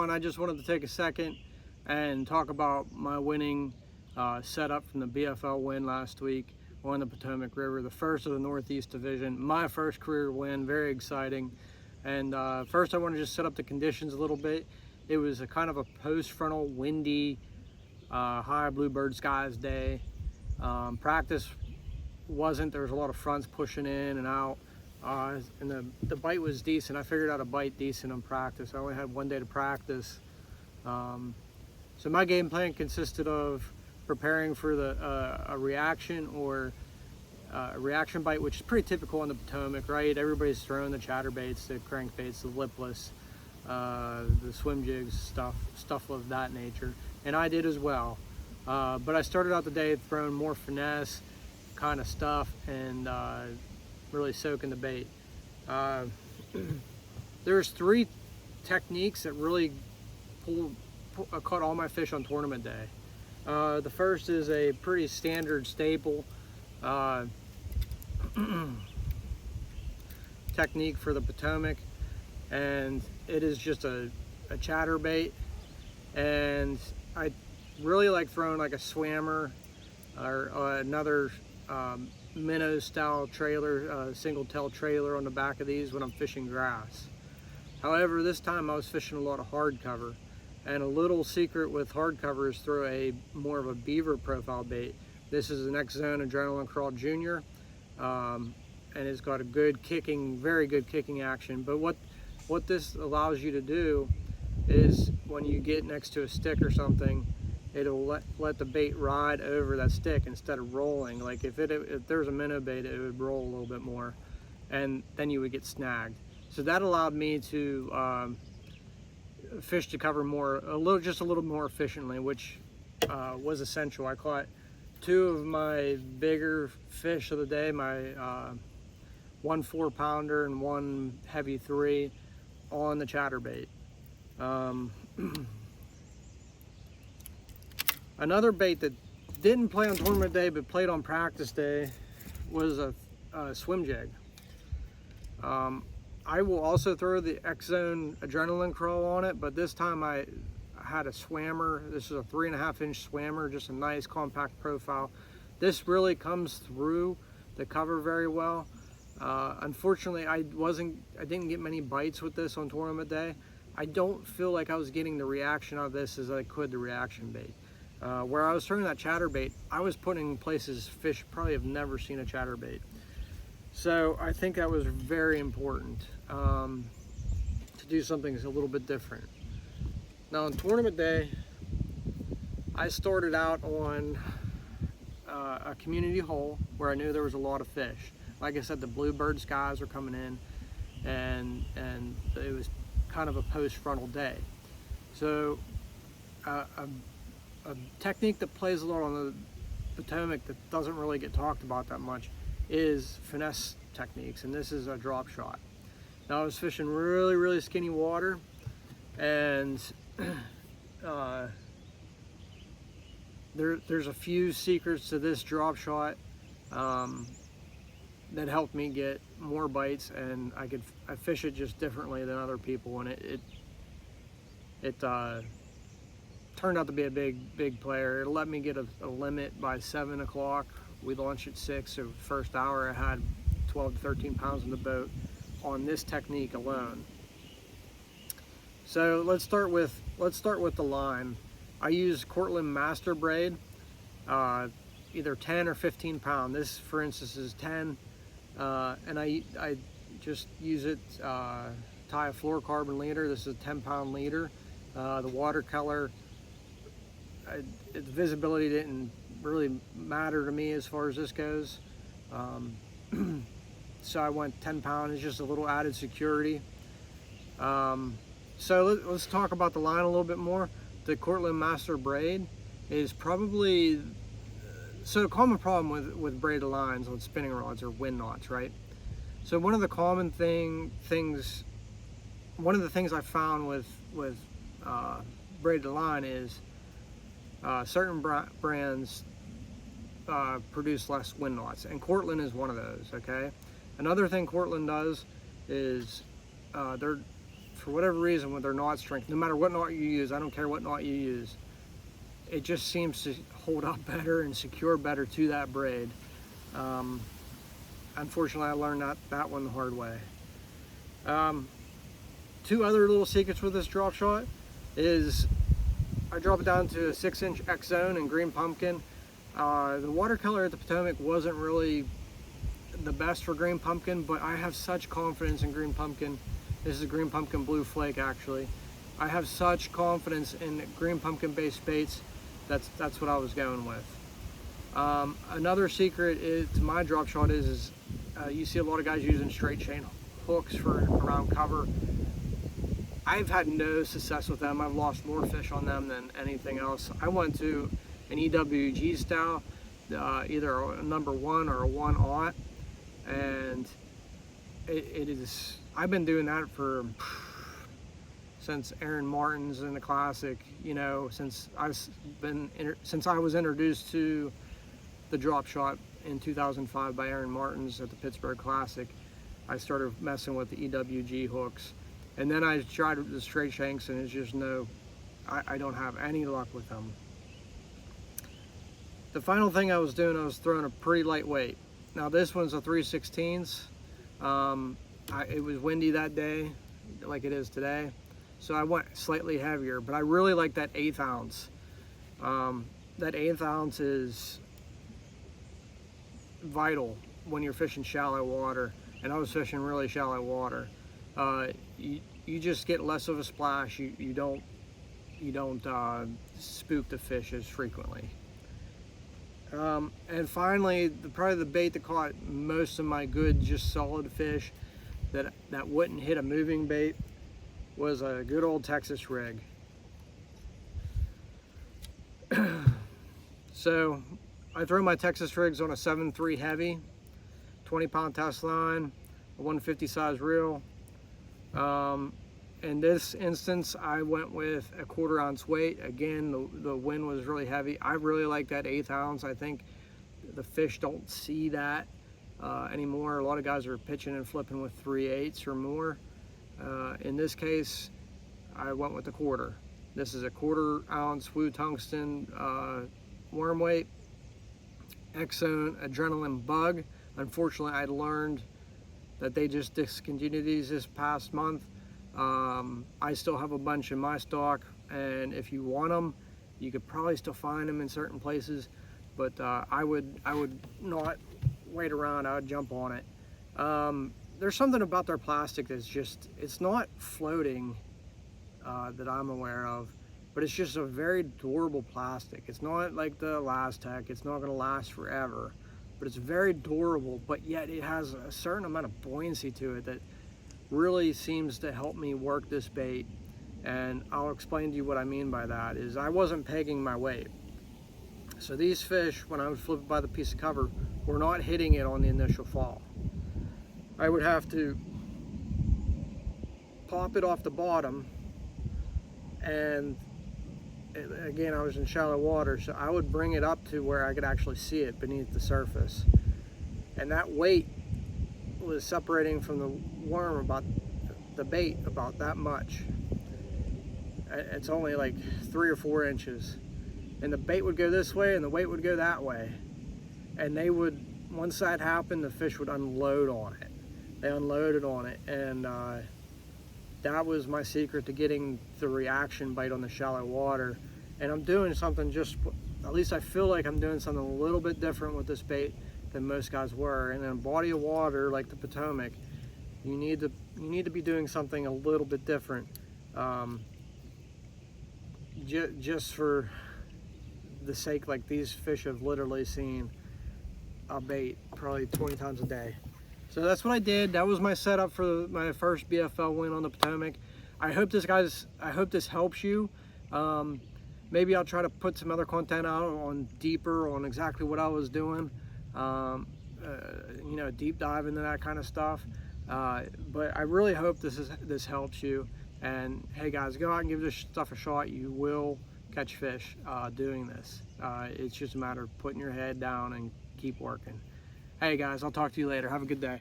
everyone. I just wanted to take a second and talk about my winning setup from the BFL win last week on the Potomac River, the first of the Northeast Division. My first career win, very exciting. And first I want to just set up the conditions a little bit. It was a kind of a post-frontal, windy, high bluebird skies day. Practice wasn't, there was a lot of fronts pushing in and out. And the bite was decent. I figured out a bite decent in practice. I only had one day to practice. So my game plan consisted of preparing for a reaction or a reaction bite, which is pretty typical on the Potomac, right? Everybody's throwing the chatterbaits, the crankbaits, the lipless, the swim jigs, stuff of that nature. And I did as well. But I started out the day throwing more finesse kind of stuff and really soaking the bait. There's three techniques that really caught all my fish on tournament day. The first is a pretty standard staple technique for the Potomac, and it is just a chatterbait. And I really like throwing like a swammer or another minnow style trailer, single tail trailer on the back of these when I'm fishing grass. However, this time I was fishing a lot of hardcover, and a little secret with hardcover is throw a more of a beaver profile bait. This is an X Zone Adrenaline Crawl Junior, and it's got a good kicking, very good kicking action. But what this allows you to do is when you get next to a stick or something, it'll let the bait ride over that stick instead of rolling. Like if there's a minnow bait, it would roll a little bit more, and then you would get snagged. So that allowed me to fish to cover just a little more efficiently, which was essential. I caught two of my bigger fish of the day, my 1 4-pounder and one heavy 3 on the chatterbait. Another bait that didn't play on tournament day but played on practice day was a swim jig. I will also throw the X Zone Adrenaline Crawl on it, but this time I had a swammer. This is a 3.5-inch swammer, just a nice compact profile. This really comes through the cover very well. Unfortunately, I didn't get many bites with this on tournament day. I don't feel like I was getting the reaction out of this as I could the reaction bait. Where I was throwing that chatterbait, I was putting in places fish probably have never seen a chatterbait. So I think that was very important to do something a little bit different. Now on tournament day, I started out on a community hole where I knew there was a lot of fish. Like I said, the bluebird skies were coming in, and it was kind of a post-frontal day. So a technique that plays a lot on the Potomac that doesn't really get talked about that much is finesse techniques, and this is a drop shot. Now I was fishing really, really skinny water, and there's a few secrets to this drop shot that helped me get more bites, and I fish it just differently than other people, and it turned out to be a big player. It let me get a limit by 7 o'clock. We launched at 6, so first hour I had 12 to 13 pounds in the boat on this technique alone. So let's start with the line. I use Cortland Master Braid, either 10 or 15 pound. This, for instance, is 10, and I just use it, tie a fluorocarbon leader. This is a 10-pound leader. The watercolor, the visibility didn't really matter to me as far as this goes. So I went 10 pound. It's just a little added security. So let's talk about the line a little bit more. The Cortland Master Braid is probably, so a common problem with braided lines on spinning rods or wind knots, right? So one of the common things I found with braided line is certain brands produce less wind knots, and Cortland is one of those. Okay. Another thing Cortland does is for for whatever reason, with their knot strength, no matter what knot you use, I don't care what knot you use, it just seems to hold up better and secure better to that braid. Unfortunately, I learned that one the hard way. Two other little secrets with this drop shot is I drop it down to a 6-inch X-Zone in green pumpkin. The watercolor at the Potomac wasn't really the best for green pumpkin, but I have such confidence in green pumpkin. This is green pumpkin blue flake, actually. I have such confidence in green pumpkin based baits. That's what I was going with. Another secret to my drop shot is you see a lot of guys using straight chain hooks for around cover. I've had no success with them. I've lost more fish on them than anything else. I went to an EWG style, either a number 1 or a 1/0, and it is. I've been doing that since Aaron Martin's in the Classic. You know, since I was introduced to the drop shot in 2005 by Aaron Martin's at the Pittsburgh Classic. I started messing with the EWG hooks, and then I tried the straight shanks, and it's just I don't have any luck with them. The final thing I was doing, I was throwing a pretty lightweight. Now this one's a 3/16. It was windy that day, like it is today, so I went slightly heavier, but I really like that 1/8 ounce. That 1/8 ounce is vital when you're fishing shallow water, and I was fishing really shallow water. You just get less of a splash. You don't spook the fish as frequently. And finally, probably the bait that caught most of my good, just solid fish that wouldn't hit a moving bait was a good old Texas rig. So I throw my Texas rigs on a 7.3 heavy, 20-pound test line, a 150 size reel. In this instance, I went with a 1/4 ounce weight. Again, the wind was really heavy. I really like that 1/8 ounce. I think the fish don't see that anymore. A lot of guys are pitching and flipping with 3/8 or more. In this case, I went with the 1/4. This is a 1/4 ounce Wu tungsten worm weight, X-Zone adrenaline bug. Unfortunately, I learned that they just discontinued these this past month. I still have a bunch in my stock, and if you want them, you could probably still find them in certain places, but I would not wait around. I would jump on it. There's something about their plastic that's just, it's not floating that I'm aware of, but it's just a very durable plastic. It's not like the Lastec. It's not going to last forever, but it's very durable, but yet it has a certain amount of buoyancy to it that really seems to help me work this bait. And I'll explain to you what I mean by that. Is I wasn't pegging my weight. So these fish, when I would flip it by the piece of cover, were not hitting it on the initial fall. I would have to pop it off the bottom, and again, I was in shallow water, so I would bring it up to where I could actually see it beneath the surface. And that weight was separating from the worm, about the bait, about that much. It's only like 3 or 4 inches. And the bait would go this way and the weight would go that way. And they would, once that happened, the fish would unload on it. They unloaded on it, and that was my secret to getting the reaction bite on the shallow water. And I'm doing something, just at least I feel like I'm doing something a little bit different with this bait than most guys were. And in a body of water like the Potomac, you need to be doing something a little bit different, just for the sake, like these fish have literally seen a bait probably 20 times a day. So that's what I did. That was my setup for my first BFL win on the Potomac. I hope this helps you. Maybe I'll try to put some other content out on deeper on exactly what I was doing. You know, deep dive into that kind of stuff. But I really hope this helps you. And hey guys, go out and give this stuff a shot. You will catch fish doing this. It's just a matter of putting your head down and keep working. Hey guys, I'll talk to you later. Have a good day.